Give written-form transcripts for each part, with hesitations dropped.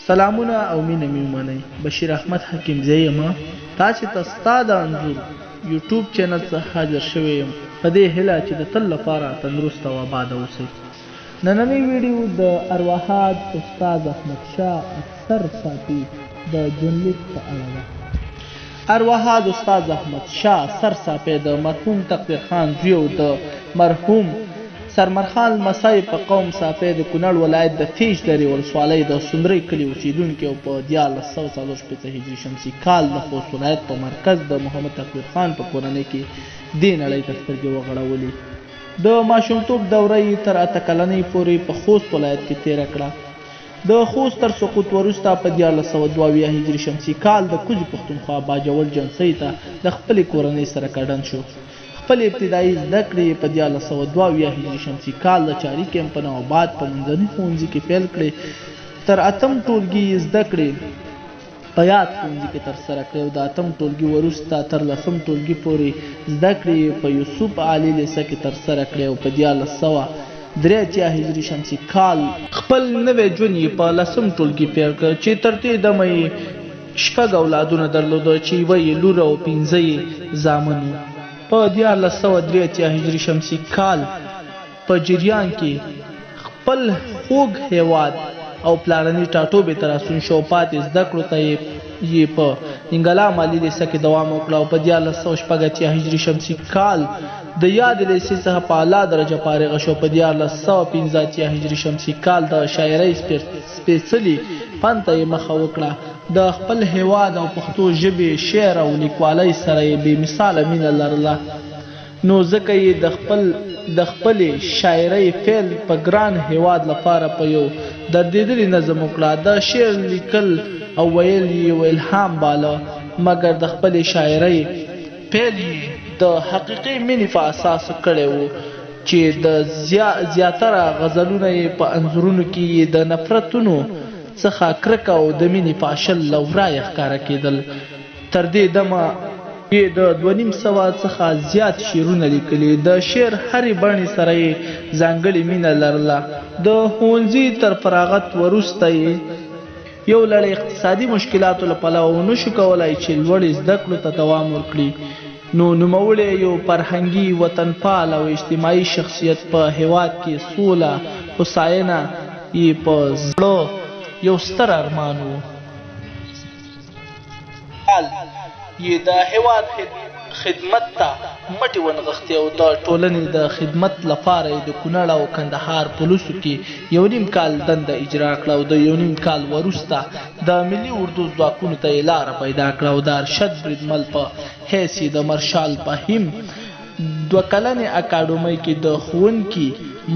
سلامونه او مینه مې ومنئ. بشیر احمد حکیمزی یم. تاسې ته ستا د انځور یوټیوب چینل څخه حاضر شوی یم په دې هیله چې د تل لپاره تندرست او آباده اوسئ. نننۍ ویډیو د ارواحات استاد احمدشاه اکثر ساپي د ژوندلیک په اړه ده. ارواحات استاد احمدشاه سرساپی د مرحوم تقدیر خان زوی او د مرحوم سرمرخان لمسی په قوم ساپی د کونړ ولایت د فیش درې ولسوالۍ د سندرۍ کلي اوسېدونکي او په 1440 هجري شمسي کال د خوست ولایت په مرکز د محمد تقدیر خان په کورنۍ کې دې نړۍ ته سترګې وغړولې. د ماشومتوب دوره یې تر 8 کلنۍ پورې په خوست ولایت کې تېره کړه. د خوست تر سقوط وروسته په 1422 هجري شمسي کال د کوزي پښتونخوا باجوړ جنسۍ ته د خپلې کورنۍ سره کډن شو. خپل ابتدایي زده کړې په 1422 هجري شمسي کال د چاري کمپ په نوآباد په منځني ښوونځي کې پیل کړې. تر 8م ټولګي زده کړې په یاد ښوونځي کې ترسره کړې او د 8م ټولګي وروسته تر 10م ټولګي پورې زده کړې په یوسف علي لیسه کې ترسره کړې او په 1483 هجري شمسي کال خپل نوی ژوند یې په 10م ټولګي پیل کړ چې تر دې دمه یې 6 اولادونه درلوده چې یوه یې لور او 5 یې زامن وو. په 1483 هجري شمسي کال په جریان کې خپل خوږ هیواد او پلارني ټاټوبې ته راستون شو. پاتې زده کړو ته یې په انګلا مالي لیسه کې دوام وکړ او په 1480 هجري شمسي کال د یاد لیسې څخه په اعلی درجه فارغ شو. په 1485 هجري شمسي کال د شاعرۍ سپېڅلي فن ته یې مخه وکړه. د خپل هیواد او پښتو ژبې شعر او لیکوالۍ سره یې بې مثاله مینه لرله، نو ځکه یې د خپلې شاعرۍ فعل په ګران هیواد لپاره په یو دردېدلي نظم وکړه. د شعر لیکل او ویل یې الهام باله، مګر د خپلې شاعرۍ فعل یې د حقیقي مینې په اساس کړی و چې د زیاتره غزلونه یې په انځورونو کې یې د نفرتونو څخه کرکه او د مینې پاشل لورایه ښکاره کېدل. تر دې دمه یې د 2500 څخه زیات شعرونه لیکلي. د شعر هرې بڼې سره یې ځانګړې مینه لرله. د ښوونځي تر فراغت وروسته یې یو لړ اقتصادي مشکلاتو له پلوه ونشو کولی چې لوړې زده کړو ته دوام ورکړي. نو نوموړی یو فرهنګي، وطنپال او اجتماعي شخصیت په هیواد کې سوله هوساینه یې په زړه یو ستر ارمان و. یې د هیواد خدمت ته مټې ونغښتې او د ټولنې د خدمت لپاره یې د کونړ او کندهار پولیسو کې 1.5 کال دنده اجرا کړه او د 1.5 کال وروسته د ملي اردو ځواکونو ته یې لاره پیدا کړه او د ارشد بریدمل په حیث یې د مارشال فهیم 2 کلنې اکاډمۍ کې د ښوونکي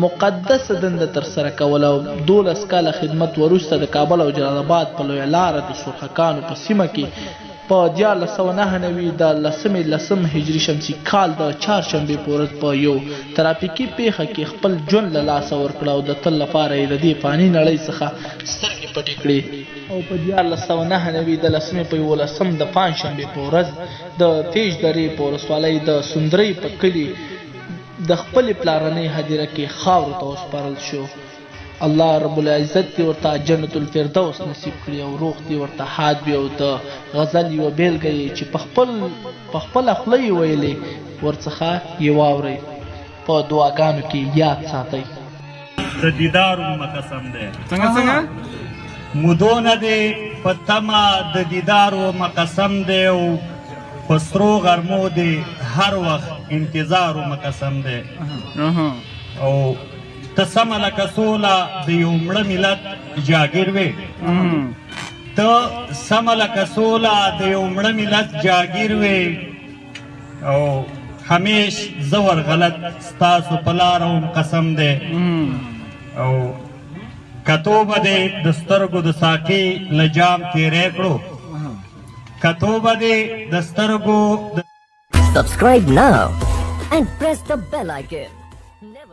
مقدسه دنده ترسره کوله او 12 کاله خدمت وروسته د کابل او جلال آباد په لویه لاره د سرخکانو په سیمه کې په 1499 د 10 هجري شمسي کال د چهارشنبې په ورځ په یو ترافیکي پیښه کې خپل ژوند له لاسه ورکړه او د تل لپاره یې د دې فاني نړۍ څخه سترګې پټې کړې. او په 1499 د 10 په 11 د پنجشنبې په ورځ د فیش درې په ولسوالۍ د سندرۍ په کلي د خپلې پلارنۍ هدیره کې خاورو ته وسپارل شو. الله رب العزت دې ورته جنت الفردوس نصیب کړي او روغ دې ورته حاد وي او د غزل یوه بیلګه یې چې په خپله خوله یې ویلې ورڅخه یې واورئ. په دعاګانو کې یاد ساتئ. د دیدار قسم دی څنګه مودونه دې په تمه د دیدار قسم دی او په سرو غرمو دې هر وخت انتظار قسم دی او ته سمه لکه سوله د یو مړه ملت جاګیر وې. ته سمه لکه سوله د یو مړه ملت جاګیر وې او همیش زور غلط ستاسو په لاره هم قسم دی او کتو به دې د سترګو د ساقي له جام تېری کړو. کتو به دې د سترګو Subscribe now and press the bell icon. Never